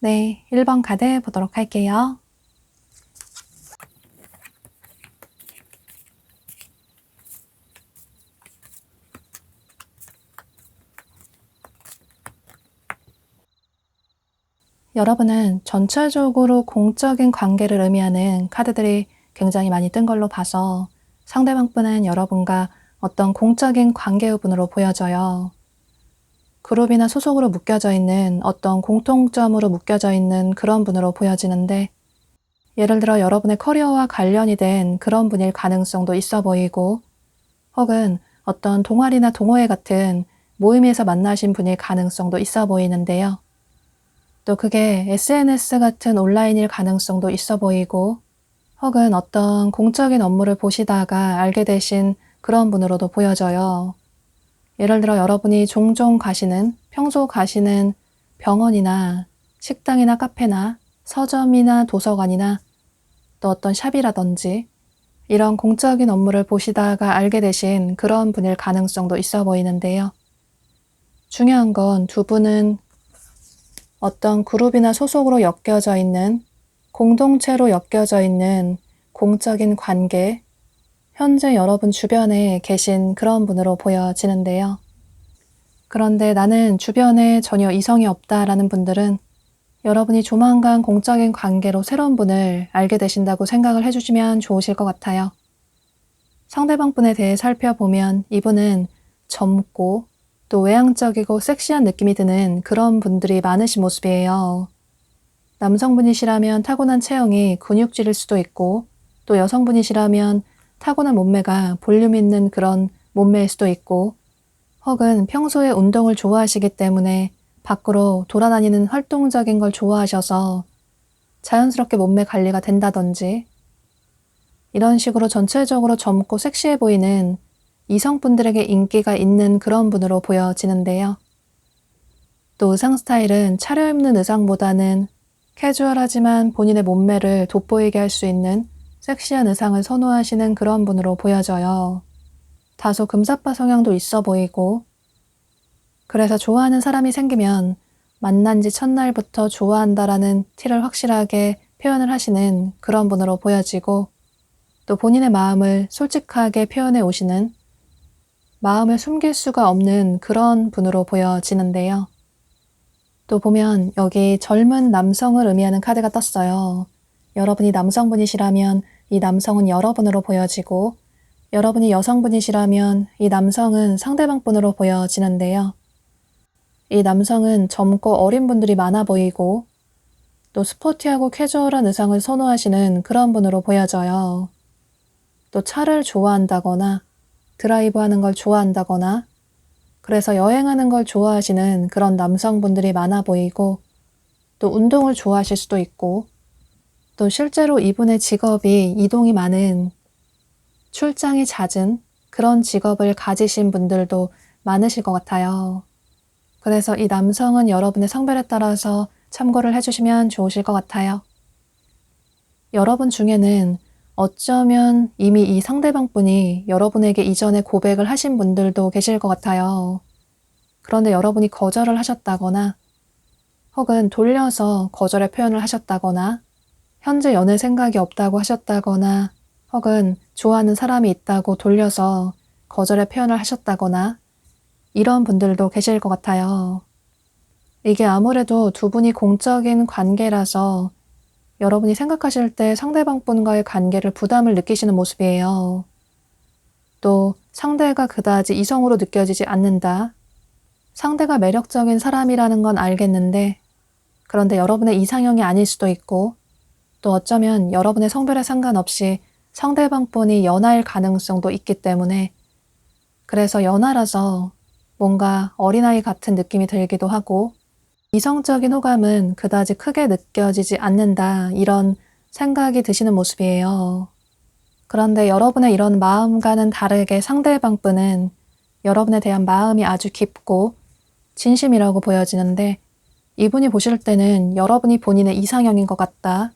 네, 1번 카드 보도록 할게요. 여러분은 전체적으로 공적인 관계를 의미하는 카드들이 굉장히 많이 뜬 걸로 봐서 상대방분은 여러분과 어떤 공적인 관계의 분으로 보여져요. 그룹이나 소속으로 묶여져 있는 어떤 공통점으로 묶여져 있는 그런 분으로 보여지는데, 예를 들어 여러분의 커리어와 관련이 된 그런 분일 가능성도 있어 보이고, 혹은 어떤 동아리나 동호회 같은 모임에서 만나신 분일 가능성도 있어 보이는데요. 또 그게 SNS 같은 온라인일 가능성도 있어 보이고, 혹은 어떤 공적인 업무를 보시다가 알게 되신 그런 분으로도 보여져요. 예를 들어 여러분이 종종 가시는, 평소 가시는 병원이나 식당이나 카페나 서점이나 도서관이나 또 어떤 샵이라든지 이런 공적인 업무를 보시다가 알게 되신 그런 분일 가능성도 있어 보이는데요. 중요한 건 두 분은 어떤 그룹이나 소속으로 엮여져 있는, 공동체로 엮여져 있는 공적인 관계, 현재 여러분 주변에 계신 그런 분으로 보여지는데요. 그런데 나는 주변에 전혀 이성이 없다라는 분들은 여러분이 조만간 공적인 관계로 새로운 분을 알게 되신다고 생각을 해주시면 좋으실 것 같아요. 상대방 분에 대해 살펴보면 이분은 젊고 또 외향적이고 섹시한 느낌이 드는 그런 분들이 많으신 모습이에요. 남성분이시라면 타고난 체형이 근육질일 수도 있고, 또 여성분이시라면 타고난 몸매가 볼륨 있는 그런 몸매일 수도 있고, 혹은 평소에 운동을 좋아하시기 때문에 밖으로 돌아다니는 활동적인 걸 좋아하셔서 자연스럽게 몸매 관리가 된다든지 이런 식으로 전체적으로 젊고 섹시해 보이는 이성분들에게 인기가 있는 그런 분으로 보여지는데요. 또 의상 스타일은 차려입는 의상보다는 캐주얼하지만 본인의 몸매를 돋보이게 할 수 있는 섹시한 의상을 선호하시는 그런 분으로 보여져요. 다소 금사빠 성향도 있어 보이고, 그래서 좋아하는 사람이 생기면 만난 지 첫날부터 좋아한다라는 티를 확실하게 표현을 하시는 그런 분으로 보여지고, 또 본인의 마음을 솔직하게 표현해 오시는, 마음을 숨길 수가 없는 그런 분으로 보여지는데요. 또 보면 여기 젊은 남성을 의미하는 카드가 떴어요. 여러분이 남성분이시라면 이 남성은 여러분으로 보여지고, 여러분이 여성분이시라면 이 남성은 상대방 분으로 보여지는데요. 이 남성은 젊고 어린 분들이 많아 보이고, 또 스포티하고 캐주얼한 의상을 선호하시는 그런 분으로 보여져요. 또 차를 좋아한다거나 드라이브 하는 걸 좋아한다거나 그래서 여행하는 걸 좋아하시는 그런 남성분들이 많아 보이고, 또 운동을 좋아하실 수도 있고, 또 실제로 이분의 직업이 이동이 많은, 출장이 잦은 그런 직업을 가지신 분들도 많으실 것 같아요. 그래서 이 남성은 여러분의 성별에 따라서 참고를 해주시면 좋으실 것 같아요. 여러분 중에는 어쩌면 이미 이 상대방 분이 여러분에게 이전에 고백을 하신 분들도 계실 것 같아요. 그런데 여러분이 거절을 하셨다거나 혹은 돌려서 거절의 표현을 하셨다거나 현재 연애 생각이 없다고 하셨다거나 혹은 좋아하는 사람이 있다고 돌려서 거절의 표현을 하셨다거나 이런 분들도 계실 것 같아요. 이게 아무래도 두 분이 공적인 관계라서 여러분이 생각하실 때 상대방 분과의 관계를 부담을 느끼시는 모습이에요. 또 상대가 그다지 이성으로 느껴지지 않는다. 상대가 매력적인 사람이라는 건 알겠는데 그런데 여러분의 이상형이 아닐 수도 있고 또 어쩌면 여러분의 성별에 상관없이 상대방 분이 연하일 가능성도 있기 때문에 그래서 연하라서 뭔가 어린아이 같은 느낌이 들기도 하고 이성적인 호감은 그다지 크게 느껴지지 않는다 이런 생각이 드시는 모습이에요. 그런데 여러분의 이런 마음과는 다르게 상대방 분은 여러분에 대한 마음이 아주 깊고 진심이라고 보여지는데 이분이 보실 때는 여러분이 본인의 이상형인 것 같다.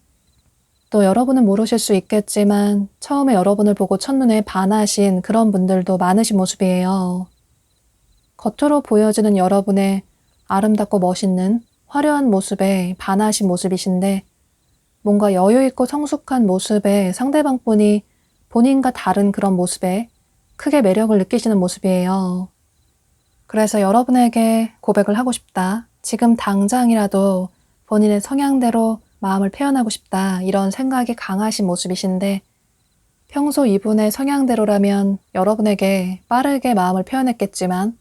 또 여러분은 모르실 수 있겠지만 처음에 여러분을 보고 첫눈에 반하신 그런 분들도 많으신 모습이에요. 겉으로 보여지는 여러분의 아름답고 멋있는 화려한 모습에 반하신 모습이신데 뭔가 여유있고 성숙한 모습에 상대방 분이 본인과 다른 그런 모습에 크게 매력을 느끼시는 모습이에요. 그래서 여러분에게 고백을 하고 싶다. 지금 당장이라도 본인의 성향대로 마음을 표현하고 싶다. 이런 생각이 강하신 모습이신데 평소 이분의 성향대로라면 여러분에게 빠르게 마음을 표현했겠지만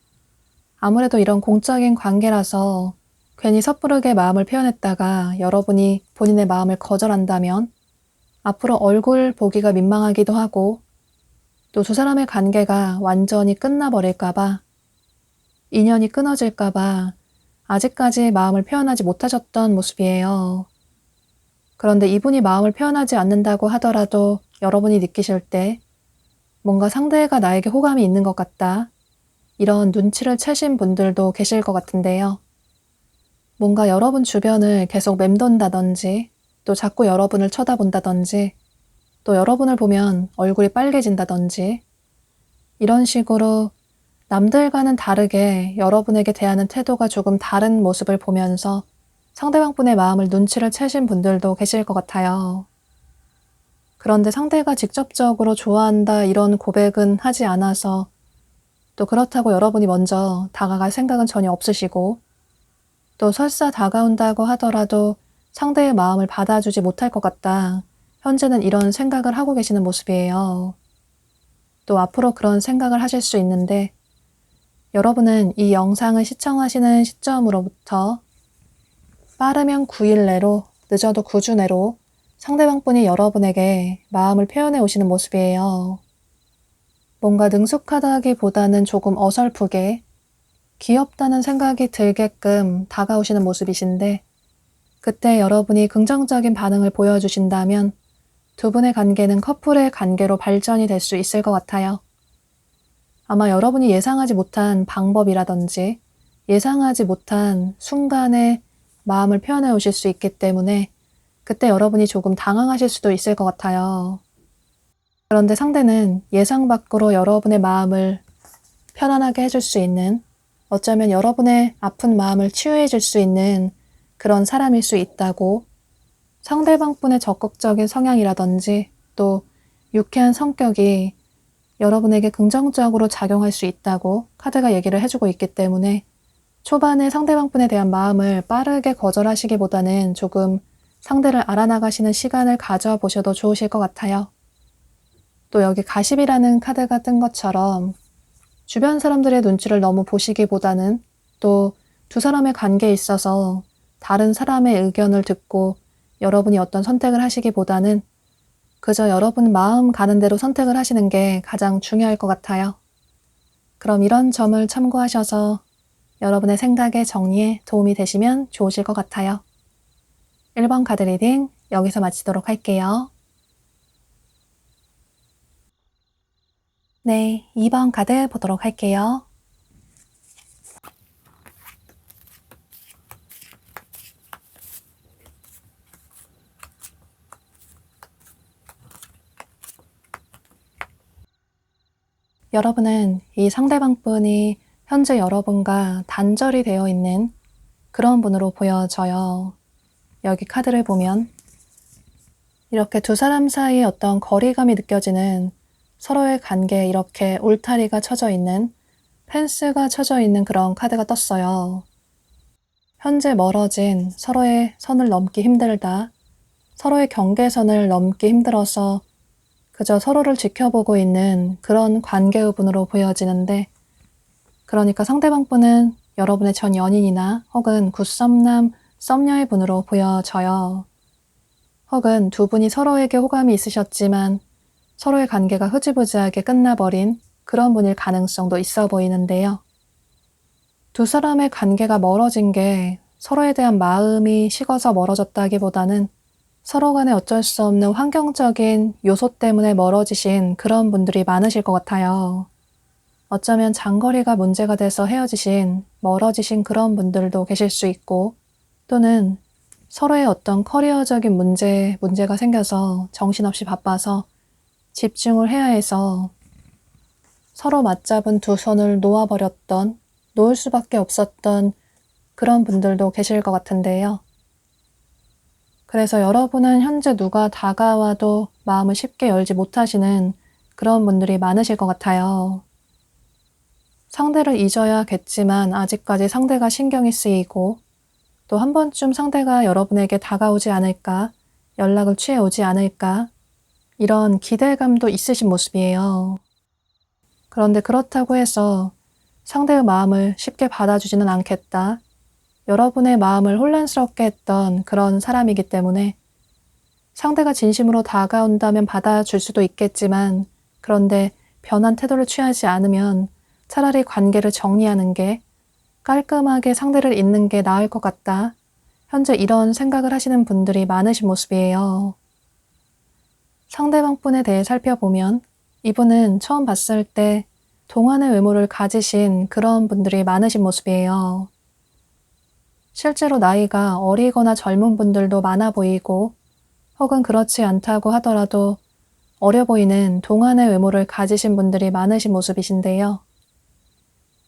아무래도 이런 공적인 관계라서 괜히 섣부르게 마음을 표현했다가 여러분이 본인의 마음을 거절한다면 앞으로 얼굴 보기가 민망하기도 하고 또 두 사람의 관계가 완전히 끝나버릴까봐 인연이 끊어질까봐 아직까지 마음을 표현하지 못하셨던 모습이에요. 그런데 이분이 마음을 표현하지 않는다고 하더라도 여러분이 느끼실 때 뭔가 상대가 나에게 호감이 있는 것 같다. 이런 눈치를 채신 분들도 계실 것 같은데요. 뭔가 여러분 주변을 계속 맴돈다든지 또 자꾸 여러분을 쳐다본다든지 또 여러분을 보면 얼굴이 빨개진다든지 이런 식으로 남들과는 다르게 여러분에게 대하는 태도가 조금 다른 모습을 보면서 상대방 분의 마음을 눈치를 채신 분들도 계실 것 같아요. 그런데 상대가 직접적으로 좋아한다 이런 고백은 하지 않아서 또 그렇다고 여러분이 먼저 다가갈 생각은 전혀 없으시고 또 설사 다가온다고 하더라도 상대의 마음을 받아주지 못할 것 같다. 현재는 이런 생각을 하고 계시는 모습이에요. 또 앞으로 그런 생각을 하실 수 있는데 여러분은 이 영상을 시청하시는 시점으로부터 빠르면 9일 내로 늦어도 9주 내로 상대방 분이 여러분에게 마음을 표현해 오시는 모습이에요. 뭔가 능숙하다기보다는 조금 어설프게 귀엽다는 생각이 들게끔 다가오시는 모습이신데 그때 여러분이 긍정적인 반응을 보여주신다면 두 분의 관계는 커플의 관계로 발전이 될 수 있을 것 같아요. 아마 여러분이 예상하지 못한 방법이라든지 예상하지 못한 순간에 마음을 표현해 오실 수 있기 때문에 그때 여러분이 조금 당황하실 수도 있을 것 같아요. 그런데 상대는 예상 밖으로 여러분의 마음을 편안하게 해줄 수 있는, 어쩌면 여러분의 아픈 마음을 치유해 줄 수 있는 그런 사람일 수 있다고, 상대방분의 적극적인 성향이라든지 또 유쾌한 성격이 여러분에게 긍정적으로 작용할 수 있다고 카드가 얘기를 해주고 있기 때문에 초반에 상대방분에 대한 마음을 빠르게 거절하시기보다는 조금 상대를 알아나가시는 시간을 가져보셔도 좋으실 것 같아요. 또 여기 가십이라는 카드가 뜬 것처럼 주변 사람들의 눈치를 너무 보시기보다는 또 두 사람의 관계에 있어서 다른 사람의 의견을 듣고 여러분이 어떤 선택을 하시기보다는 그저 여러분 마음 가는 대로 선택을 하시는 게 가장 중요할 것 같아요. 그럼 이런 점을 참고하셔서 여러분의 생각의 정리에 도움이 되시면 좋으실 것 같아요. 1번 카드 리딩 여기서 마치도록 할게요. 네, 2번 카드 보도록 할게요. 여러분은 이 상대방분이 현재 여러분과 단절이 되어 있는 그런 분으로 보여져요. 여기 카드를 보면 이렇게 두 사람 사이에 어떤 거리감이 느껴지는, 서로의 관계에 이렇게 울타리가 쳐져 있는, 펜스가 쳐져 있는 그런 카드가 떴어요. 현재 멀어진, 서로의 선을 넘기 힘들다, 서로의 경계선을 넘기 힘들어서 그저 서로를 지켜보고 있는 그런 관계의 분으로 보여지는데, 그러니까 상대방분은 여러분의 전 연인이나 혹은 굿썸남, 썸녀의 분으로 보여져요. 혹은 두 분이 서로에게 호감이 있으셨지만 서로의 관계가 흐지부지하게 끝나버린 그런 분일 가능성도 있어 보이는데요. 두 사람의 관계가 멀어진 게 서로에 대한 마음이 식어서 멀어졌다기보다는 서로 간에 어쩔 수 없는 환경적인 요소 때문에 멀어지신 그런 분들이 많으실 것 같아요. 어쩌면 장거리가 문제가 돼서 헤어지신, 멀어지신 그런 분들도 계실 수 있고, 또는 서로의 어떤 커리어적인 문제가 생겨서 정신없이 바빠서 집중을 해야 해서 서로 맞잡은 두 손을 놓아버렸던, 놓을 수밖에 없었던 그런 분들도 계실 것 같은데요. 그래서 여러분은 현재 누가 다가와도 마음을 쉽게 열지 못하시는 그런 분들이 많으실 것 같아요. 상대를 잊어야겠지만 아직까지 상대가 신경이 쓰이고, 또 한 번쯤 상대가 여러분에게 다가오지 않을까, 연락을 취해오지 않을까, 이런 기대감도 있으신 모습이에요. 그런데 그렇다고 해서 상대의 마음을 쉽게 받아주지는 않겠다, 여러분의 마음을 혼란스럽게 했던 그런 사람이기 때문에 상대가 진심으로 다가온다면 받아줄 수도 있겠지만, 그런데 변한 태도를 취하지 않으면 차라리 관계를 정리하는 게, 깔끔하게 상대를 잇는 게 나을 것 같다, 현재 이런 생각을 하시는 분들이 많으신 모습이에요. 상대방분에 대해 살펴보면 이분은 처음 봤을 때 동안의 외모를 가지신 그런 분들이 많으신 모습이에요. 실제로 나이가 어리거나 젊은 분들도 많아 보이고, 혹은 그렇지 않다고 하더라도 어려 보이는 동안의 외모를 가지신 분들이 많으신 모습이신데요.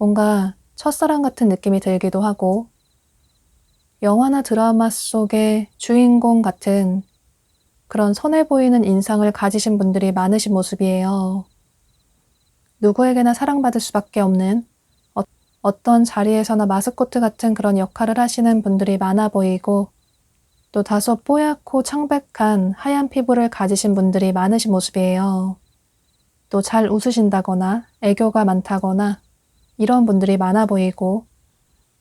뭔가 첫사랑 같은 느낌이 들기도 하고, 영화나 드라마 속의 주인공 같은 그런 선해 보이는 인상을 가지신 분들이 많으신 모습이에요. 누구에게나 사랑받을 수밖에 없는, 어떤 자리에서나 마스코트 같은 그런 역할을 하시는 분들이 많아 보이고, 또 다소 뽀얗고 창백한 하얀 피부를 가지신 분들이 많으신 모습이에요. 또 잘 웃으신다거나 애교가 많다거나 이런 분들이 많아 보이고,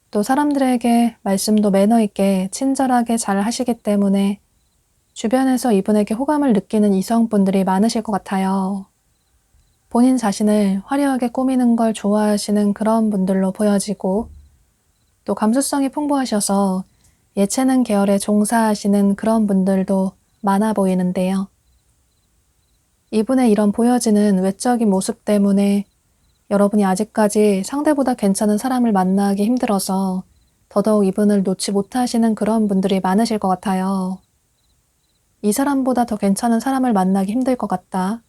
또 사람들에게 말씀도 매너 있게 친절하게 잘 하시기 때문에 주변에서 이분에게 호감을 느끼는 이성분들이 많으실 것 같아요. 본인 자신을 화려하게 꾸미는 걸 좋아하시는 그런 분들로 보여지고, 또 감수성이 풍부하셔서 예체능 계열에 종사하시는 그런 분들도 많아 보이는데요. 이분의 이런 보여지는 외적인 모습 때문에 여러분이 아직까지 상대보다 괜찮은 사람을 만나기 힘들어서 더더욱 이분을 놓지 못하시는 그런 분들이 많으실 것 같아요. 이 사람보다 더 괜찮은 사람을 만나기 힘들 것 같다.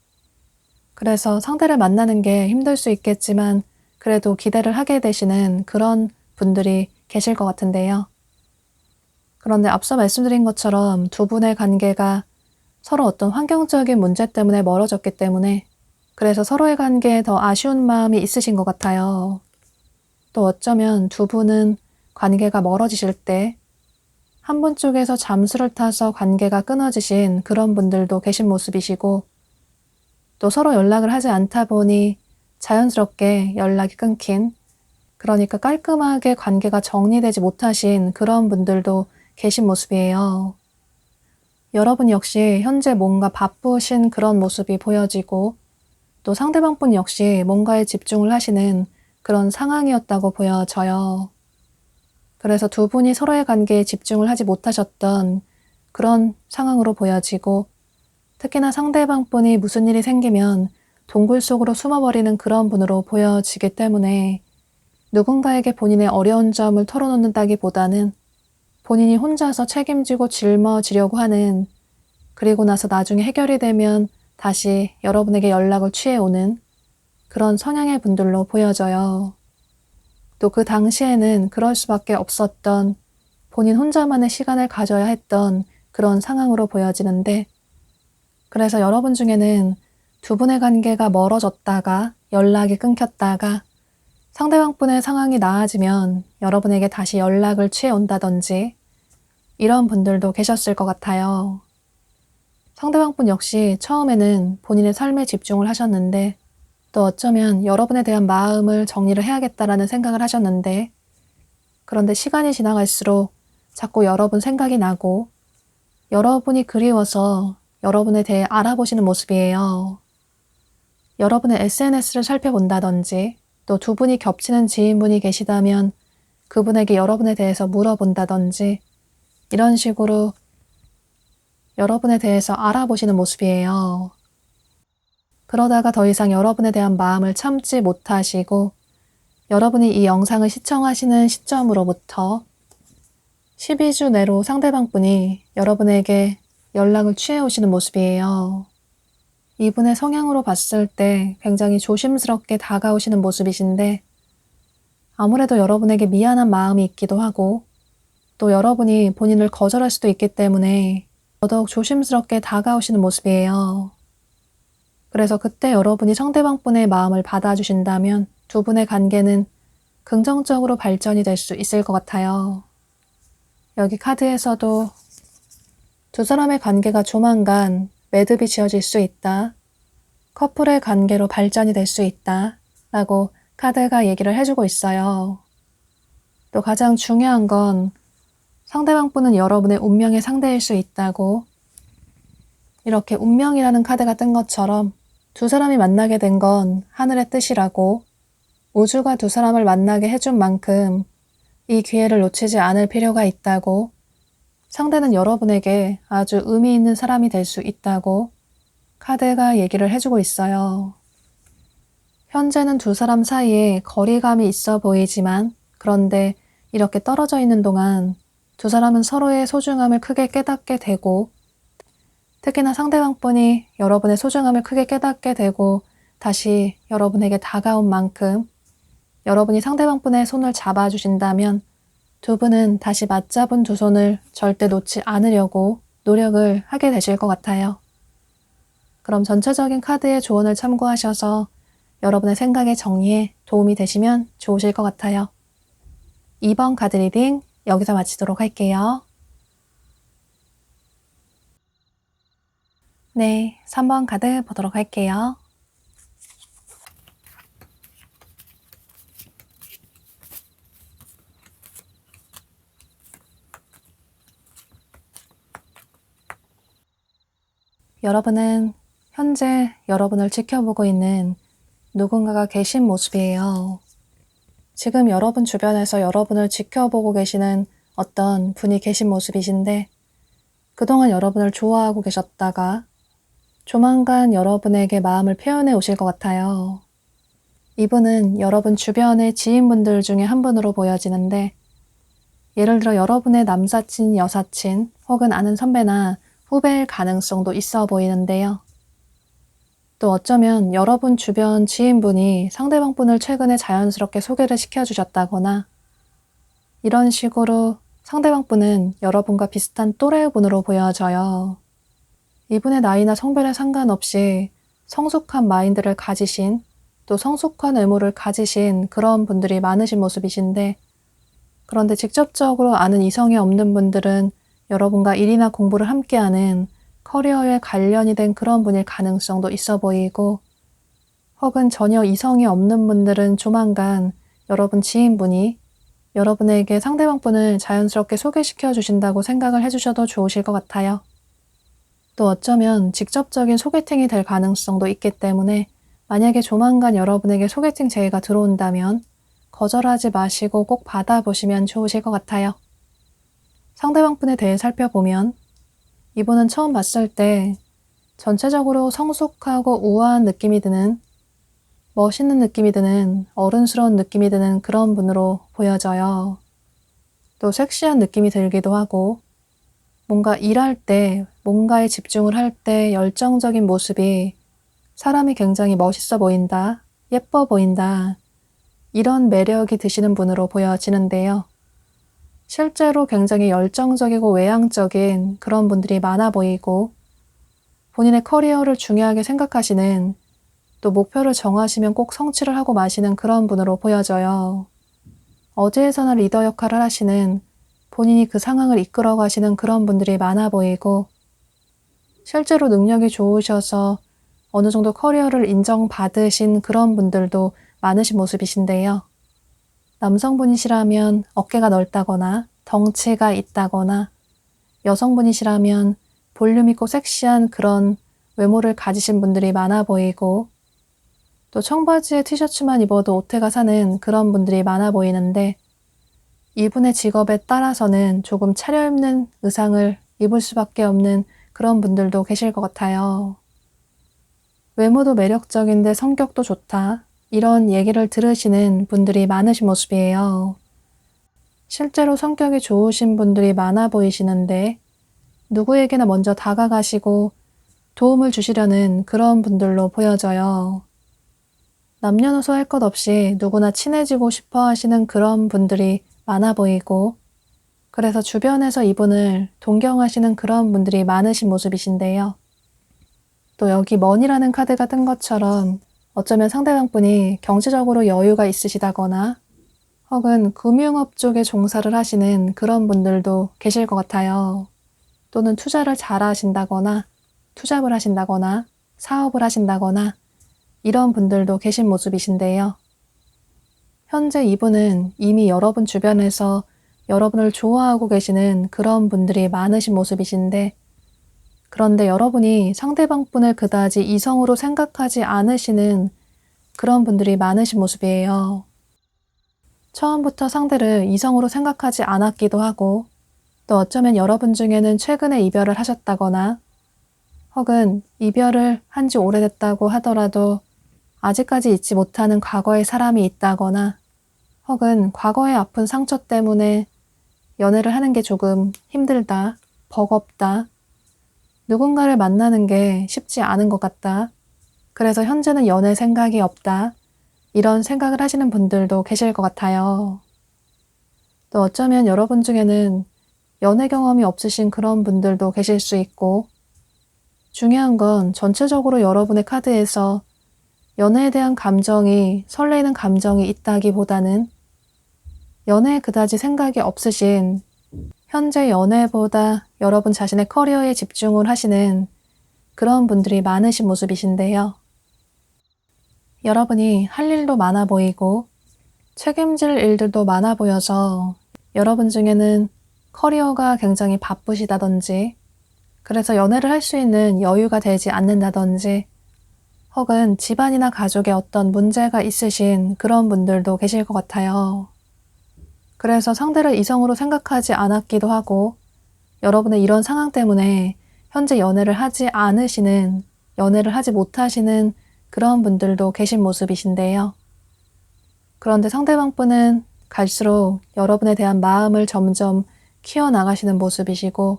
그래서 상대를 만나는 게 힘들 수 있겠지만 그래도 기대를 하게 되시는 그런 분들이 계실 것 같은데요. 그런데 앞서 말씀드린 것처럼 두 분의 관계가 서로 어떤 환경적인 문제 때문에 멀어졌기 때문에 그래서 서로의 관계에 더 아쉬운 마음이 있으신 것 같아요. 또 어쩌면 두 분은 관계가 멀어지실 때 한 분 쪽에서 잠수를 타서 관계가 끊어지신 그런 분들도 계신 모습이시고 또 서로 연락을 하지 않다 보니 자연스럽게 연락이 끊긴 그러니까 깔끔하게 관계가 정리되지 못하신 그런 분들도 계신 모습이에요. 여러분 역시 현재 뭔가 바쁘신 그런 모습이 보여지고 또 상대방 분 역시 뭔가에 집중을 하시는 그런 상황이었다고 보여져요. 그래서 두 분이 서로의 관계에 집중을 하지 못하셨던 그런 상황으로 보여지고 특히나 상대방 분이 무슨 일이 생기면 동굴 속으로 숨어버리는 그런 분으로 보여지기 때문에 누군가에게 본인의 어려운 점을 털어놓는다기보다는 본인이 혼자서 책임지고 짊어지려고 하는 그리고 나서 나중에 해결이 되면 다시 여러분에게 연락을 취해오는 그런 성향의 분들로 보여져요. 또 그 당시에는 그럴 수밖에 없었던 본인 혼자만의 시간을 가져야 했던 그런 상황으로 보여지는데 그래서 여러분 중에는 두 분의 관계가 멀어졌다가 연락이 끊겼다가 상대방 분의 상황이 나아지면 여러분에게 다시 연락을 취해온다든지 이런 분들도 계셨을 것 같아요. 상대방 분 역시 처음에는 본인의 삶에 집중을 하셨는데 또 어쩌면 여러분에 대한 마음을 정리를 해야겠다라는 생각을 하셨는데 그런데 시간이 지나갈수록 자꾸 여러분 생각이 나고 여러분이 그리워서 여러분에 대해 알아보시는 모습이에요. 여러분의 SNS를 살펴본다든지 또 두 분이 겹치는 지인분이 계시다면 그분에게 여러분에 대해서 물어본다든지 이런 식으로 여러분에 대해서 알아보시는 모습이에요. 그러다가 더 이상 여러분에 대한 마음을 참지 못하시고 여러분이 이 영상을 시청하시는 시점으로부터 12주 내로 상대방 분이 여러분에게 연락을 취해오시는 모습이에요. 이분의 성향으로 봤을 때 굉장히 조심스럽게 다가오시는 모습이신데 아무래도 여러분에게 미안한 마음이 있기도 하고 또 여러분이 본인을 거절할 수도 있기 때문에 더더욱 조심스럽게 다가오시는 모습이에요. 그래서 그때 여러분이 상대방 분의 마음을 받아주신다면 두 분의 관계는 긍정적으로 발전이 될 수 있을 것 같아요. 여기 카드에서도 두 사람의 관계가 조만간 매듭이 지어질 수 있다. 커플의 관계로 발전이 될 수 있다. 라고 카드가 얘기를 해주고 있어요. 또 가장 중요한 건 상대방 분은 여러분의 운명의 상대일 수 있다고 이렇게 운명이라는 카드가 뜬 것처럼 두 사람이 만나게 된 건 하늘의 뜻이라고 우주가 두 사람을 만나게 해준 만큼 이 기회를 놓치지 않을 필요가 있다고 상대는 여러분에게 아주 의미 있는 사람이 될 수 있다고 카드가 얘기를 해주고 있어요. 현재는 두 사람 사이에 거리감이 있어 보이지만 그런데 이렇게 떨어져 있는 동안 두 사람은 서로의 소중함을 크게 깨닫게 되고 특히나 상대방 분이 여러분의 소중함을 크게 깨닫게 되고 다시 여러분에게 다가온 만큼 여러분이 상대방 분의 손을 잡아주신다면 두 분은 다시 맞잡은 두 손을 절대 놓지 않으려고 노력을 하게 되실 것 같아요. 그럼 전체적인 카드의 조언을 참고하셔서 여러분의 생각의 정리에 도움이 되시면 좋으실 것 같아요. 2번 카드 리딩 여기서 마치도록 할게요. 네, 3번 카드 보도록 할게요. 여러분은 현재 여러분을 지켜보고 있는 누군가가 계신 모습이에요. 지금 여러분 주변에서 여러분을 지켜보고 계시는 어떤 분이 계신 모습이신데 그동안 여러분을 좋아하고 계셨다가 조만간 여러분에게 마음을 표현해 오실 것 같아요. 이분은 여러분 주변의 지인분들 중에 한 분으로 보여지는데 예를 들어 여러분의 남사친, 여사친 혹은 아는 선배나 후배일 가능성도 있어 보이는데요. 또 어쩌면 여러분 주변 지인분이 상대방 분을 최근에 자연스럽게 소개를 시켜주셨다거나 이런 식으로 상대방 분은 여러분과 비슷한 또래분으로 보여져요. 이분의 나이나 성별에 상관없이 성숙한 마인드를 가지신 또 성숙한 외모를 가지신 그런 분들이 많으신 모습이신데 그런데 직접적으로 아는 이성이 없는 분들은 여러분과 일이나 공부를 함께하는 커리어에 관련이 된 그런 분일 가능성도 있어 보이고 혹은 전혀 이성이 없는 분들은 조만간 여러분 지인분이 여러분에게 상대방 분을 자연스럽게 소개시켜 주신다고 생각을 해주셔도 좋으실 것 같아요. 또 어쩌면 직접적인 소개팅이 될 가능성도 있기 때문에 만약에 조만간 여러분에게 소개팅 제의가 들어온다면 거절하지 마시고 꼭 받아보시면 좋으실 것 같아요. 상대방 분에 대해 살펴보면 이분은 처음 봤을 때 전체적으로 성숙하고 우아한 느낌이 드는 멋있는 느낌이 드는 어른스러운 느낌이 드는 그런 분으로 보여져요. 또 섹시한 느낌이 들기도 하고 뭔가 일할 때 뭔가에 집중을 할 때 열정적인 모습이 사람이 굉장히 멋있어 보인다, 예뻐 보인다 이런 매력이 드시는 분으로 보여지는데요. 실제로 굉장히 열정적이고 외향적인 그런 분들이 많아 보이고 본인의 커리어를 중요하게 생각하시는 또 목표를 정하시면 꼭 성취를 하고 마시는 그런 분으로 보여져요. 어디에서나 리더 역할을 하시는 본인이 그 상황을 이끌어 가시는 그런 분들이 많아 보이고 실제로 능력이 좋으셔서 어느 정도 커리어를 인정받으신 그런 분들도 많으신 모습이신데요. 남성분이시라면 어깨가 넓다거나 덩치가 있다거나 여성분이시라면 볼륨 있고 섹시한 그런 외모를 가지신 분들이 많아 보이고 또 청바지에 티셔츠만 입어도 오태가 사는 그런 분들이 많아 보이는데 이분의 직업에 따라서는 조금 차려입는 의상을 입을 수밖에 없는 그런 분들도 계실 것 같아요. 외모도 매력적인데 성격도 좋다. 이런 얘기를 들으시는 분들이 많으신 모습이에요. 실제로 성격이 좋으신 분들이 많아 보이시는데 누구에게나 먼저 다가가시고 도움을 주시려는 그런 분들로 보여져요. 남녀노소 할 것 없이 누구나 친해지고 싶어 하시는 그런 분들이 많아 보이고 그래서 주변에서 이분을 동경하시는 그런 분들이 많으신 모습이신데요. 또 여기 머니라는 카드가 뜬 것처럼 어쩌면 상대방 분이 경제적으로 여유가 있으시다거나 혹은 금융업 쪽에 종사를 하시는 그런 분들도 계실 것 같아요. 또는 투자를 잘 하신다거나 투잡을 하신다거나 사업을 하신다거나 이런 분들도 계신 모습이신데요. 현재 이분은 이미 여러분 주변에서 여러분을 좋아하고 계시는 그런 분들이 많으신 모습이신데 그런데 여러분이 상대방 분을 그다지 이성으로 생각하지 않으시는 그런 분들이 많으신 모습이에요. 처음부터 상대를 이성으로 생각하지 않았기도 하고 또 어쩌면 여러분 중에는 최근에 이별을 하셨다거나 혹은 이별을 한 지 오래됐다고 하더라도 아직까지 잊지 못하는 과거의 사람이 있다거나 혹은 과거의 아픈 상처 때문에 연애를 하는 게 조금 힘들다, 버겁다, 누군가를 만나는 게 쉽지 않은 것 같다. 그래서 현재는 연애 생각이 없다. 이런 생각을 하시는 분들도 계실 것 같아요. 또 어쩌면 여러분 중에는 연애 경험이 없으신 그런 분들도 계실 수 있고 중요한 건 전체적으로 여러분의 카드에서 연애에 대한 감정이 설레이는 감정이 있다기보다는 연애에 그다지 생각이 없으신 현재 연애보다 여러분 자신의 커리어에 집중을 하시는 그런 분들이 많으신 모습이신데요. 여러분이 할 일도 많아 보이고 책임질 일들도 많아 보여서 여러분 중에는 커리어가 굉장히 바쁘시다든지 그래서 연애를 할 수 있는 여유가 되지 않는다든지 혹은 집안이나 가족에 어떤 문제가 있으신 그런 분들도 계실 것 같아요. 그래서 상대를 이성으로 생각하지 않았기도 하고 여러분의 이런 상황 때문에 현재 연애를 하지 못하시는 그런 분들도 계신 모습이신데요. 그런데 상대방분은 갈수록 여러분에 대한 마음을 점점 키워나가시는 모습이시고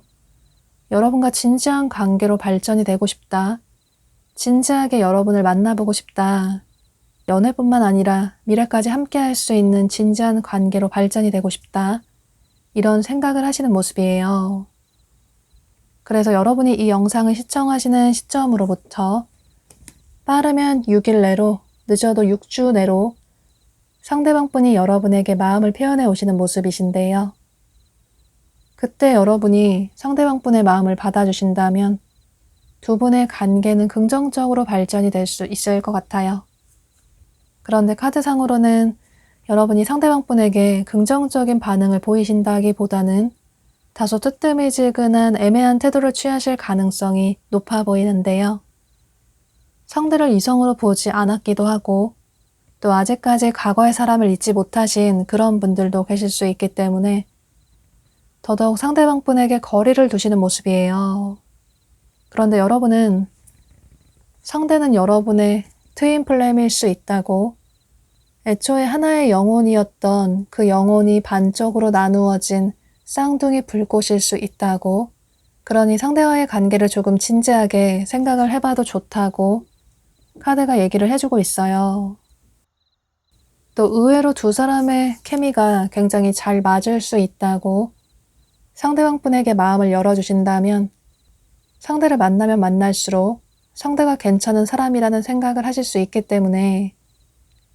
여러분과 진지한 관계로 발전이 되고 싶다. 진지하게 여러분을 만나보고 싶다. 연애뿐만 아니라 미래까지 함께 할 수 있는 진지한 관계로 발전이 되고 싶다. 이런 생각을 하시는 모습이에요. 그래서 여러분이 이 영상을 시청하시는 시점으로부터 빠르면 6일 내로, 늦어도 6주 내로 상대방분이 여러분에게 마음을 표현해 오시는 모습이신데요. 그때 여러분이 상대방분의 마음을 받아주신다면 두 분의 관계는 긍정적으로 발전이 될 수 있을 것 같아요. 그런데 카드상으로는 여러분이 상대방분에게 긍정적인 반응을 보이신다기보다는 다소 뜨뜨미지근한 애매한 태도를 취하실 가능성이 높아 보이는데요. 상대를 이성으로 보지 않았기도 하고 또 아직까지 과거의 사람을 잊지 못하신 그런 분들도 계실 수 있기 때문에 더더욱 상대방분에게 거리를 두시는 모습이에요. 그런데 여러분은 상대는 여러분의 트윈 플레임일 수 있다고 애초에 하나의 영혼이었던 그 영혼이 반쪽으로 나누어진 쌍둥이 불꽃일 수 있다고 그러니 상대와의 관계를 조금 진지하게 생각을 해봐도 좋다고 카드가 얘기를 해주고 있어요. 또 의외로 두 사람의 케미가 굉장히 잘 맞을 수 있다고 상대방분에게 마음을 열어주신다면 상대를 만나면 만날수록 상대가 괜찮은 사람이라는 생각을 하실 수 있기 때문에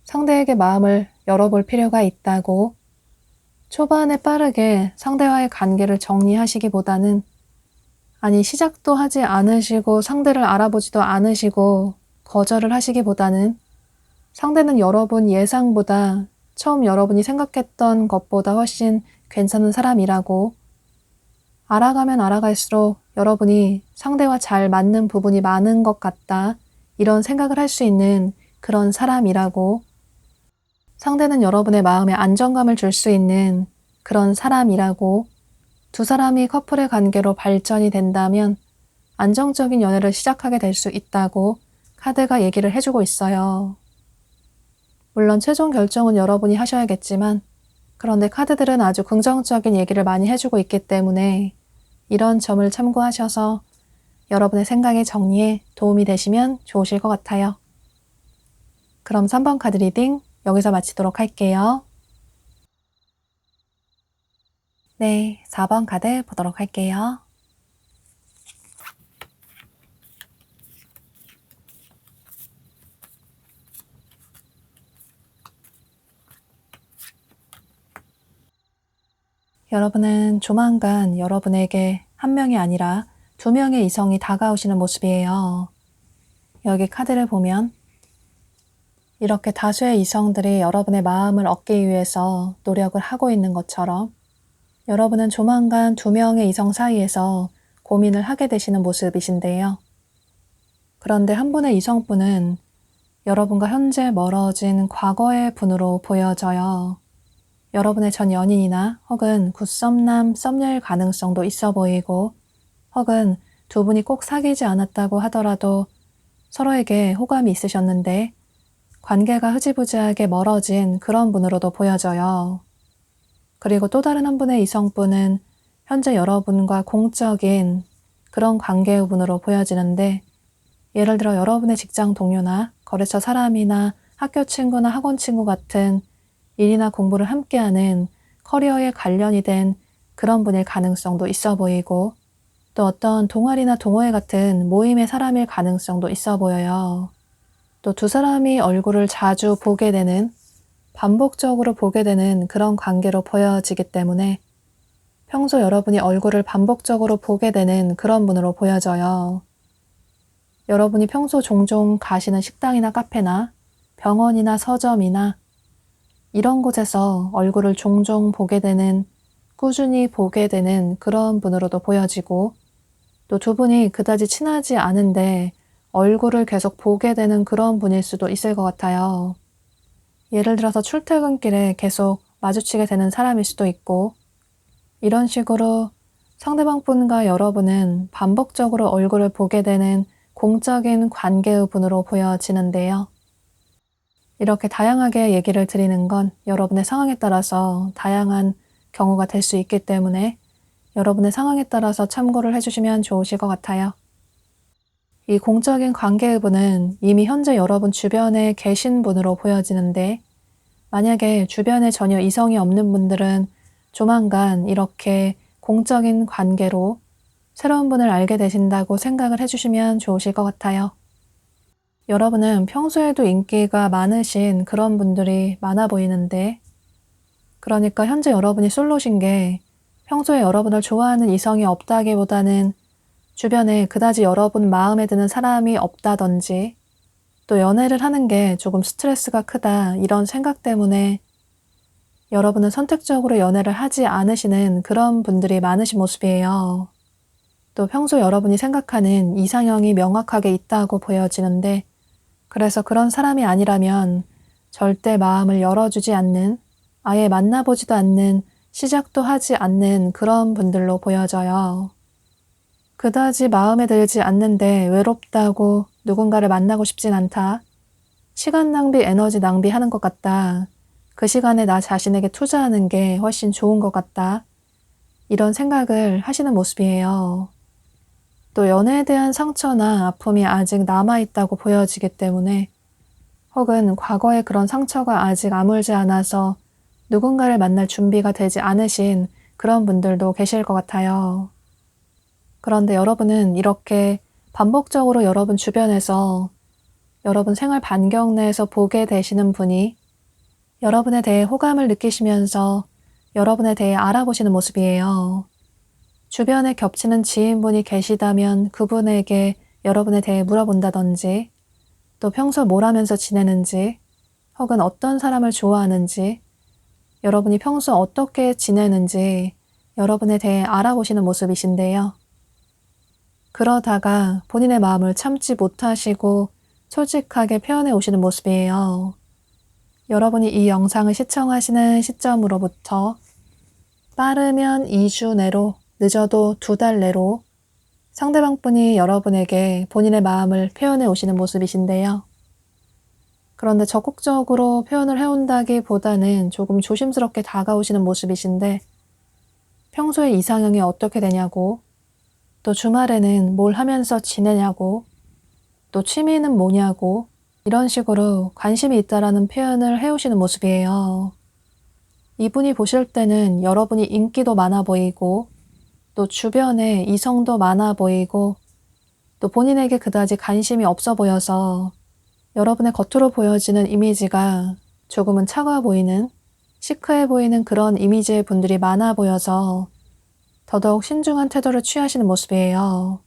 상대에게 마음을 열어볼 필요가 있다고 초반에 빠르게 상대와의 관계를 정리하시기보다는 아니 시작도 하지 않으시고 상대를 알아보지도 않으시고 거절을 하시기보다는 상대는 여러분 예상보다 처음 여러분이 생각했던 것보다 훨씬 괜찮은 사람이라고 알아가면 알아갈수록 여러분이 상대와 잘 맞는 부분이 많은 것 같다. 이런 생각을 할 수 있는 그런 사람이라고 상대는 여러분의 마음에 안정감을 줄 수 있는 그런 사람이라고 두 사람이 커플의 관계로 발전이 된다면 안정적인 연애를 시작하게 될 수 있다고 카드가 얘기를 해주고 있어요. 물론 최종 결정은 여러분이 하셔야겠지만 그런데 카드들은 아주 긍정적인 얘기를 많이 해주고 있기 때문에 이런 점을 참고하셔서 여러분의 생각의 정리에 도움이 되시면 좋으실 것 같아요. 그럼 3번 카드 리딩 여기서 마치도록 할게요. 네, 4번 카드 보도록 할게요. 여러분은 조만간 여러분에게 한 명이 아니라 두 명의 이성이 다가오시는 모습이에요. 여기 카드를 보면 이렇게 다수의 이성들이 여러분의 마음을 얻기 위해서 노력을 하고 있는 것처럼 여러분은 조만간 두 명의 이성 사이에서 고민을 하게 되시는 모습이신데요. 그런데 한 분의 이성분은 여러분과 현재 멀어진 과거의 분으로 보여져요. 여러분의 전 연인이나 혹은 굿썸남, 썸녀일 가능성도 있어 보이고 혹은 두 분이 꼭 사귀지 않았다고 하더라도 서로에게 호감이 있으셨는데 관계가 흐지부지하게 멀어진 그런 분으로도 보여져요. 그리고 또 다른 한 분의 이성분은 현재 여러분과 공적인 그런 관계의 분으로 보여지는데 예를 들어 여러분의 직장 동료나 거래처 사람이나 학교 친구나 학원 친구 같은 일이나 공부를 함께하는 커리어에 관련이 된 그런 분일 가능성도 있어 보이고 또 어떤 동아리나 동호회 같은 모임의 사람일 가능성도 있어 보여요. 또 두 사람이 얼굴을 자주 보게 되는 반복적으로 보게 되는 그런 관계로 보여지기 때문에 평소 여러분이 얼굴을 반복적으로 보게 되는 그런 분으로 보여져요. 여러분이 평소 종종 가시는 식당이나 카페나 병원이나 서점이나 이런 곳에서 얼굴을 종종 보게 되는, 꾸준히 보게 되는 그런 분으로도 보여지고 또 두 분이 그다지 친하지 않은데 얼굴을 계속 보게 되는 그런 분일 수도 있을 것 같아요. 예를 들어서 출퇴근길에 계속 마주치게 되는 사람일 수도 있고, 이런 식으로 상대방분과 여러분은 반복적으로 얼굴을 보게 되는 공적인 관계의 분으로 보여지는데요. 이렇게 다양하게 얘기를 드리는 건 여러분의 상황에 따라서 다양한 경우가 될 수 있기 때문에 여러분의 상황에 따라서 참고를 해주시면 좋으실 것 같아요. 이 공적인 관계의 분은 이미 현재 여러분 주변에 계신 분으로 보여지는데, 만약에 주변에 전혀 이성이 없는 분들은 조만간 이렇게 공적인 관계로 새로운 분을 알게 되신다고 생각을 해주시면 좋으실 것 같아요. 여러분은 평소에도 인기가 많으신 그런 분들이 많아 보이는데, 그러니까 현재 여러분이 솔로신 게 평소에 여러분을 좋아하는 이성이 없다기보다는 주변에 그다지 여러분 마음에 드는 사람이 없다든지, 또 연애를 하는 게 조금 스트레스가 크다, 이런 생각 때문에 여러분은 선택적으로 연애를 하지 않으시는 그런 분들이 많으신 모습이에요. 또 평소 여러분이 생각하는 이상형이 명확하게 있다고 보여지는데, 그래서 그런 사람이 아니라면 절대 마음을 열어주지 않는, 아예 만나보지도 않는, 시작도 하지 않는 그런 분들로 보여져요. 그다지 마음에 들지 않는데 외롭다고 누군가를 만나고 싶진 않다. 시간 낭비, 에너지 낭비하는 것 같다. 그 시간에 나 자신에게 투자하는 게 훨씬 좋은 것 같다. 이런 생각을 하시는 모습이에요. 또 연애에 대한 상처나 아픔이 아직 남아있다고 보여지기 때문에, 혹은 과거에 그런 상처가 아직 아물지 않아서 누군가를 만날 준비가 되지 않으신 그런 분들도 계실 것 같아요. 그런데 여러분은 이렇게 반복적으로 여러분 주변에서, 여러분 생활 반경 내에서 보게 되시는 분이 여러분에 대해 호감을 느끼시면서 여러분에 대해 알아보시는 모습이에요. 주변에 겹치는 지인분이 계시다면 그분에게 여러분에 대해 물어본다든지, 또 평소 뭘 하면서 지내는지, 혹은 어떤 사람을 좋아하는지, 여러분이 평소 어떻게 지내는지 여러분에 대해 알아보시는 모습이신데요. 그러다가 본인의 마음을 참지 못하시고 솔직하게 표현해 오시는 모습이에요. 여러분이 이 영상을 시청하시는 시점으로부터 빠르면 2주 내로, 늦어도 2달 내로 상대방분이 여러분에게 본인의 마음을 표현해 오시는 모습이신데요. 그런데 적극적으로 표현을 해온다기보다는 조금 조심스럽게 다가오시는 모습이신데, 평소에 이상형이 어떻게 되냐고, 또 주말에는 뭘 하면서 지내냐고, 또 취미는 뭐냐고, 이런 식으로 관심이 있다라는 표현을 해오시는 모습이에요. 이분이 보실 때는 여러분이 인기도 많아 보이고, 또 주변에 이성도 많아 보이고, 또 본인에게 그다지 관심이 없어 보여서 여러분의 겉으로 보여지는 이미지가 조금은 차가워 보이는, 시크해 보이는 그런 이미지의 분들이 많아 보여서 더더욱 신중한 태도를 취하시는 모습이에요.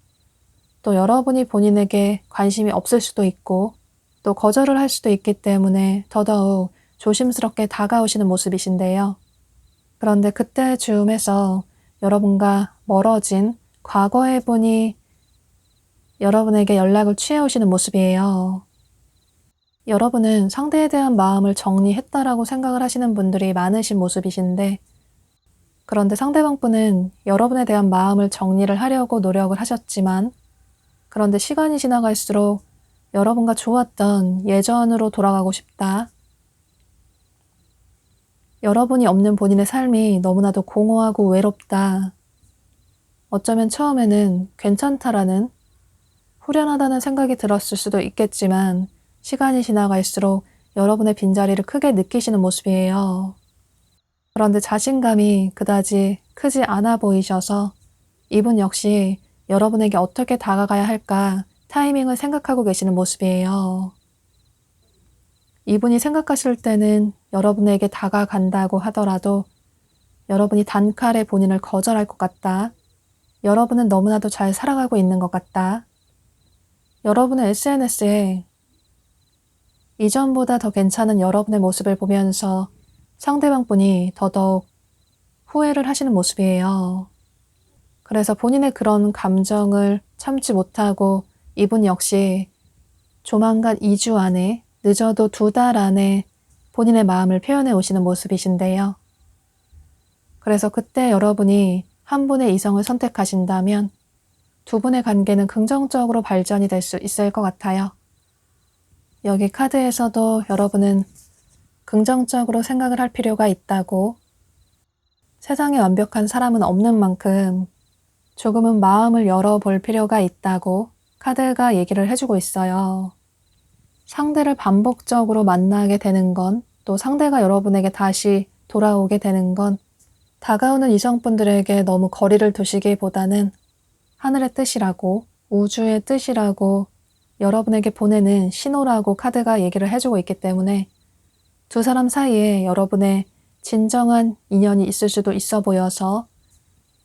또 여러분이 본인에게 관심이 없을 수도 있고, 또 거절을 할 수도 있기 때문에 더더욱 조심스럽게 다가오시는 모습이신데요. 그런데 그때 즈음에서 여러분과 멀어진 과거의 분이 여러분에게 연락을 취해오시는 모습이에요. 여러분은 상대에 대한 마음을 정리했다라고 생각을 하시는 분들이 많으신 모습이신데, 그런데 상대방분은 여러분에 대한 마음을 정리를 하려고 노력을 하셨지만, 그런데 시간이 지나갈수록 여러분과 좋았던 예전으로 돌아가고 싶다. 여러분이 없는 본인의 삶이 너무나도 공허하고 외롭다. 어쩌면 처음에는 괜찮다라는, 후련하다는 생각이 들었을 수도 있겠지만 시간이 지나갈수록 여러분의 빈자리를 크게 느끼시는 모습이에요. 그런데 자신감이 그다지 크지 않아 보이셔서 이분 역시 여러분에게 어떻게 다가가야 할까 타이밍을 생각하고 계시는 모습이에요. 이분이 생각하실 때는 여러분에게 다가간다고 하더라도 여러분이 단칼에 본인을 거절할 것 같다. 여러분은 너무나도 잘 살아가고 있는 것 같다. 여러분은 SNS에 이전보다 더 괜찮은 여러분의 모습을 보면서 상대방분이 더더욱 후회를 하시는 모습이에요. 그래서 본인의 그런 감정을 참지 못하고 이분 역시 조만간 2주 안에, 늦어도 2달 안에 본인의 마음을 표현해 오시는 모습이신데요. 그래서 그때 여러분이 한 분의 이성을 선택하신다면 두 분의 관계는 긍정적으로 발전이 될 수 있을 것 같아요. 여기 카드에서도 여러분은 긍정적으로 생각을 할 필요가 있다고, 세상에 완벽한 사람은 없는 만큼 조금은 마음을 열어볼 필요가 있다고 카드가 얘기를 해주고 있어요. 상대를 반복적으로 만나게 되는 건, 또 상대가 여러분에게 다시 돌아오게 되는 건 다가오는 이성분들에게 너무 거리를 두시기보다는 하늘의 뜻이라고, 우주의 뜻이라고 여러분에게 보내는 신호라고 카드가 얘기를 해주고 있기 때문에 두 사람 사이에 여러분의 진정한 인연이 있을 수도 있어 보여서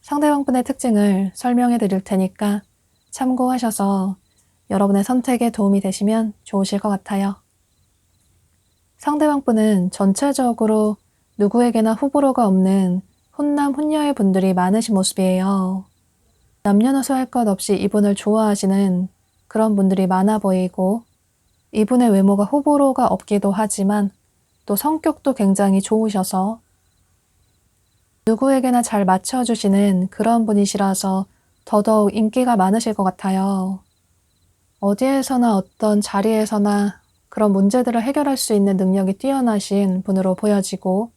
상대방분의 특징을 설명해 드릴 테니까 참고하셔서 여러분의 선택에 도움이 되시면 좋으실 것 같아요. 상대방분은 전체적으로 누구에게나 호불호가 없는 훈남 훈녀의 분들이 많으신 모습이에요. 남녀노소 할 것 없이 이분을 좋아하시는 그런 분들이 많아 보이고, 이분의 외모가 호불호가 없기도 하지만 또 성격도 굉장히 좋으셔서 누구에게나 잘 맞춰주시는 그런 분이시라서 더더욱 인기가 많으실 것 같아요. 어디에서나 어떤 자리에서나 그런 문제들을 해결할 수 있는 능력이 뛰어나신 분으로 보여지고,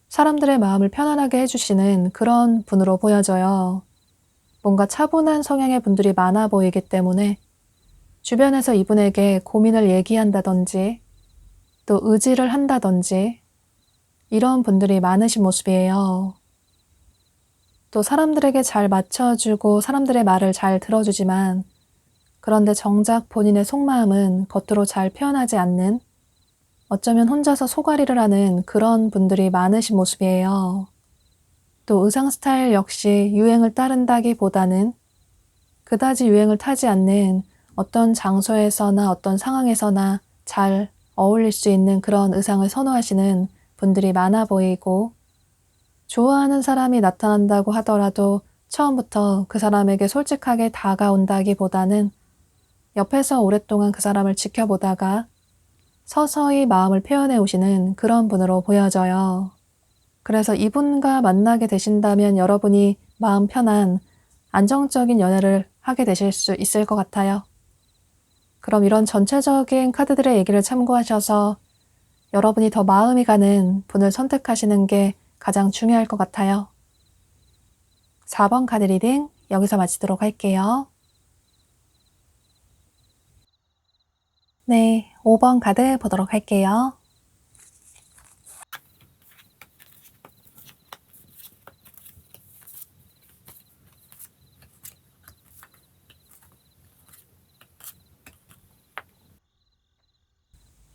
사람들의 마음을 편안하게 해주시는 그런 분으로 보여져요. 뭔가 차분한 성향의 분들이 많아 보이기 때문에 주변에서 이분에게 고민을 얘기한다든지 또 의지를 한다든지 이런 분들이 많으신 모습이에요. 또 사람들에게 잘 맞춰주고 사람들의 말을 잘 들어주지만, 그런데 정작 본인의 속마음은 겉으로 잘 표현하지 않는, 어쩌면 혼자서 소가리를 하는 그런 분들이 많으신 모습이에요. 또 의상 스타일 역시 유행을 따른다기보다는 그다지 유행을 타지 않는 어떤 장소에서나 어떤 상황에서나 잘 어울릴 수 있는 그런 의상을 선호하시는 분들이 많아 보이고, 좋아하는 사람이 나타난다고 하더라도 처음부터 그 사람에게 솔직하게 다가온다기보다는 옆에서 오랫동안 그 사람을 지켜보다가 서서히 마음을 표현해 오시는 그런 분으로 보여져요. 그래서 이분과 만나게 되신다면 여러분이 마음 편한 안정적인 연애를 하게 되실 수 있을 것 같아요. 그럼 이런 전체적인 카드들의 얘기를 참고하셔서 여러분이 더 마음이 가는 분을 선택하시는 게 가장 중요할 것 같아요. 4번 카드 리딩 여기서 마치도록 할게요. 네, 5번 카드 보도록 할게요.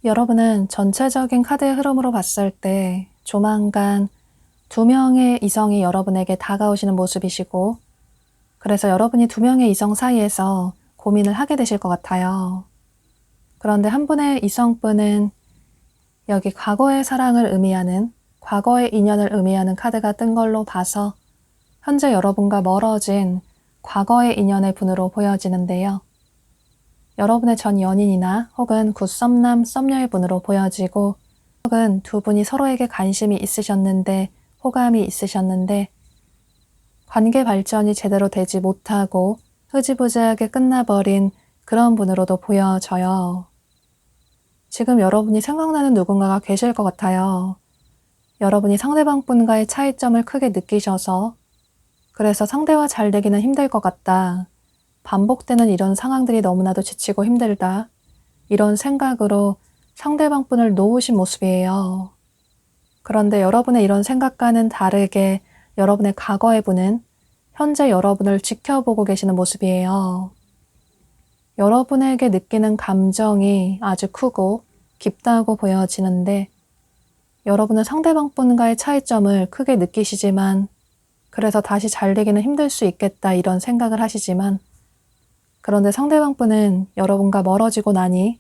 여러분은 전체적인 카드의 흐름으로 봤을 때 조만간 2명의 이성이 여러분에게 다가오시는 모습이시고, 그래서 여러분이 2명의 이성 사이에서 고민을 하게 되실 것 같아요. 그런데 한 분의 이성분은 여기 과거의 사랑을 의미하는, 과거의 인연을 의미하는 카드가 뜬 걸로 봐서 현재 여러분과 멀어진 과거의 인연의 분으로 보여지는데요. 여러분의 전 연인이나 혹은 굿썸남 썸녀의 분으로 보여지고, 혹은 두 분이 서로에게 관심이 있으셨는데, 호감이 있으셨는데 관계 발전이 제대로 되지 못하고 흐지부지하게 끝나버린 그런 분으로도 보여져요. 지금 여러분이 생각나는 누군가가 계실 것 같아요. 여러분이 상대방 분과의 차이점을 크게 느끼셔서, 그래서 상대와 잘 되기는 힘들 것 같다, 반복되는 이런 상황들이 너무나도 지치고 힘들다, 이런 생각으로 상대방 분을 놓으신 모습이에요. 그런데 여러분의 이런 생각과는 다르게 여러분의 과거의 분은 현재 여러분을 지켜보고 계시는 모습이에요. 여러분에게 느끼는 감정이 아주 크고 깊다고 보여지는데, 여러분은 상대방 분과의 차이점을 크게 느끼시지만, 그래서 다시 잘 되기는 힘들 수 있겠다 이런 생각을 하시지만, 그런데 상대방 분은 여러분과 멀어지고 나니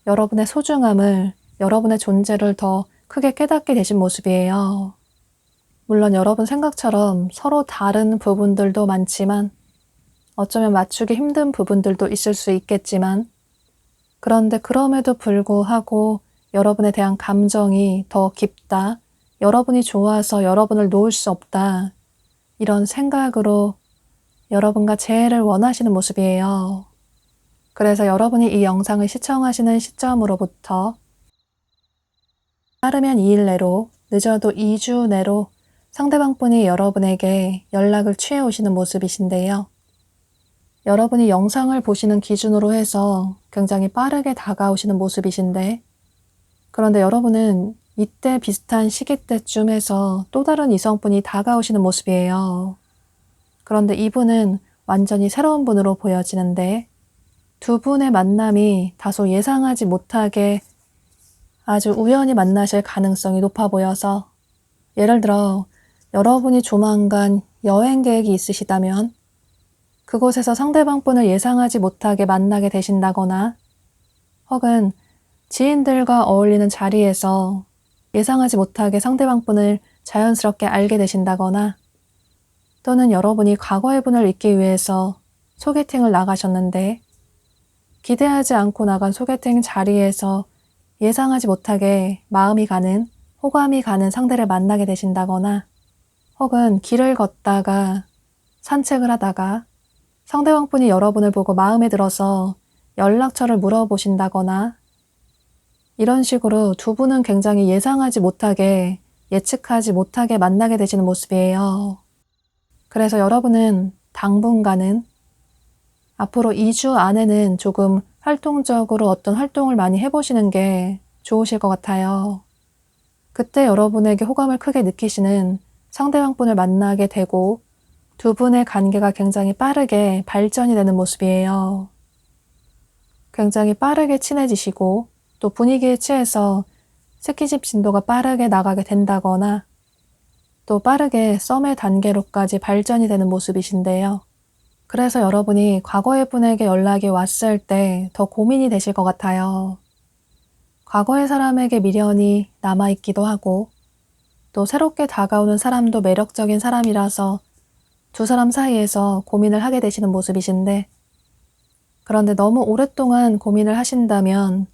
여러분의 소중함을, 여러분의 존재를 더 크게 깨닫게 되신 모습이에요. 물론 여러분 생각처럼 서로 다른 부분들도 많지만, 어쩌면 맞추기 힘든 부분들도 있을 수 있겠지만, 그런데 그럼에도 불구하고 여러분에 대한 감정이 더 깊다, 여러분이 좋아서 여러분을 놓을 수 없다, 이런 생각으로 여러분과 재회를 원하시는 모습이에요. 그래서 여러분이 이 영상을 시청하시는 시점으로부터 빠르면 2일 내로, 늦어도 2주 내로 상대방분이 여러분에게 연락을 취해 오시는 모습이신데요. 여러분이 영상을 보시는 기준으로 해서 굉장히 빠르게 다가오시는 모습이신데, 그런데 여러분은 이때 비슷한 시기 때쯤에서 또 다른 이성분이 다가오시는 모습이에요. 그런데 이분은 완전히 새로운 분으로 보여지는데, 두 분의 만남이 다소 예상하지 못하게 아주 우연히 만나실 가능성이 높아 보여서, 예를 들어 여러분이 조만간 여행 계획이 있으시다면 그곳에서 상대방분을 예상하지 못하게 만나게 되신다거나, 혹은 지인들과 어울리는 자리에서 예상하지 못하게 상대방분을 자연스럽게 알게 되신다거나, 또는 여러분이 과거의 분을 잊기 위해서 소개팅을 나가셨는데 기대하지 않고 나간 소개팅 자리에서 예상하지 못하게 마음이 가는, 호감이 가는 상대를 만나게 되신다거나, 혹은 길을 걷다가 산책을 하다가 상대방분이 여러분을 보고 마음에 들어서 연락처를 물어보신다거나, 이런 식으로 두 분은 굉장히 예상하지 못하게, 예측하지 못하게 만나게 되시는 모습이에요. 그래서 여러분은 당분간은, 앞으로 2주 안에는 조금 활동적으로 어떤 활동을 많이 해보시는 게 좋으실 것 같아요. 그때 여러분에게 호감을 크게 느끼시는 상대방분을 만나게 되고 두 분의 관계가 굉장히 빠르게 발전이 되는 모습이에요. 굉장히 빠르게 친해지시고 또 분위기에 취해서 스킨십 진도가 빠르게 나가게 된다거나, 또 빠르게 썸의 단계로까지 발전이 되는 모습이신데요. 그래서 여러분이 과거의 분에게 연락이 왔을 때 더 고민이 되실 것 같아요. 과거의 사람에게 미련이 남아있기도 하고, 또 새롭게 다가오는 사람도 매력적인 사람이라서 두 사람 사이에서 고민을 하게 되시는 모습이신데, 그런데 너무 오랫동안 고민을 하신다면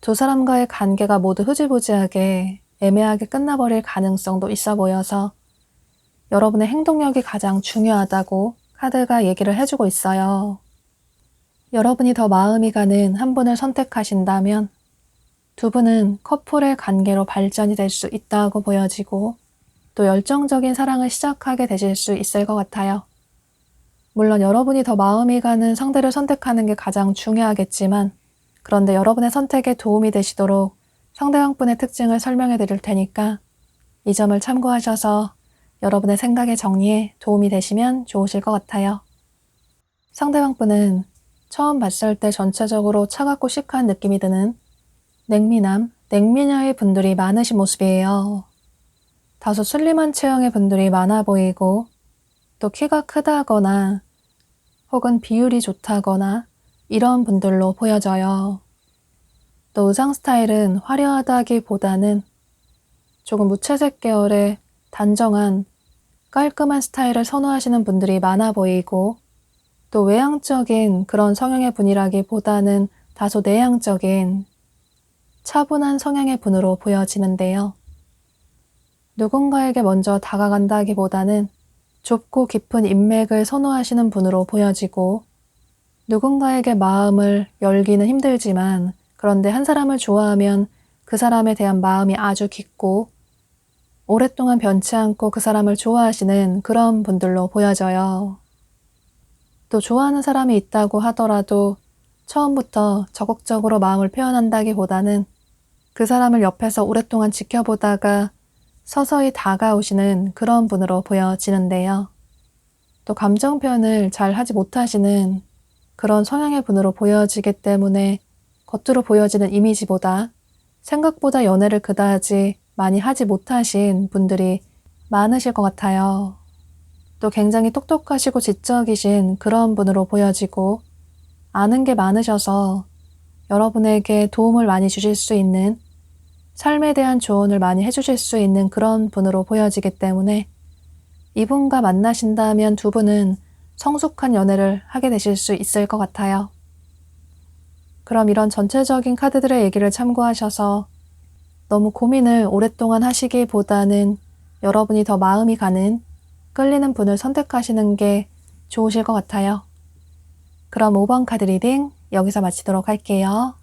두 사람과의 관계가 모두 흐지부지하게 애매하게 끝나버릴 가능성도 있어 보여서 여러분의 행동력이 가장 중요하다고 카드가 얘기를 해주고 있어요. 여러분이 더 마음이 가는 한 분을 선택하신다면 두 분은 커플의 관계로 발전이 될 수 있다고 보여지고, 또 열정적인 사랑을 시작하게 되실 수 있을 것 같아요. 물론 여러분이 더 마음이 가는 상대를 선택하는 게 가장 중요하겠지만, 그런데 여러분의 선택에 도움이 되시도록 상대방분의 특징을 설명해 드릴 테니까 이 점을 참고하셔서 여러분의 생각의 정리에 도움이 되시면 좋으실 것 같아요. 상대방분은 처음 봤을 때 전체적으로 차갑고 시크한 느낌이 드는 냉미남, 냉미녀의 분들이 많으신 모습이에요. 다소 슬림한 체형의 분들이 많아 보이고, 또 키가 크다거나 혹은 비율이 좋다거나 이런 분들로 보여져요. 또 의상 스타일은 화려하다기보다는 조금 무채색 계열의 단정한 깔끔한 스타일을 선호하시는 분들이 많아 보이고, 또 외향적인 그런 성향의 분이라기보다는 다소 내향적인 차분한 성향의 분으로 보여지는데요. 누군가에게 먼저 다가간다기보다는 좁고 깊은 인맥을 선호하시는 분으로 보여지고, 누군가에게 마음을 열기는 힘들지만 그런데 한 사람을 좋아하면 그 사람에 대한 마음이 아주 깊고 오랫동안 변치 않고 그 사람을 좋아하시는 그런 분들로 보여져요. 또 좋아하는 사람이 있다고 하더라도 처음부터 적극적으로 마음을 표현한다기보다는 그 사람을 옆에서 오랫동안 지켜보다가 서서히 다가오시는 그런 분으로 보여지는데요. 또 감정 표현을 잘 하지 못하시는 그런 성향의 분으로 보여지기 때문에 겉으로 보여지는 이미지보다 생각보다 연애를 그다지 많이 하지 못하신 분들이 많으실 것 같아요. 또 굉장히 똑똑하시고 지적이신 그런 분으로 보여지고, 아는 게 많으셔서 여러분에게 도움을 많이 주실 수 있는, 삶에 대한 조언을 많이 해주실 수 있는 그런 분으로 보여지기 때문에 이분과 만나신다면 두 분은 성숙한 연애를 하게 되실 수 있을 것 같아요. 그럼 이런 전체적인 카드들의 얘기를 참고하셔서 너무 고민을 오랫동안 하시기보다는 여러분이 더 마음이 가는 끌리는 분을 선택하시는 게 좋으실 것 같아요. 그럼 5번 카드 리딩 여기서 마치도록 할게요.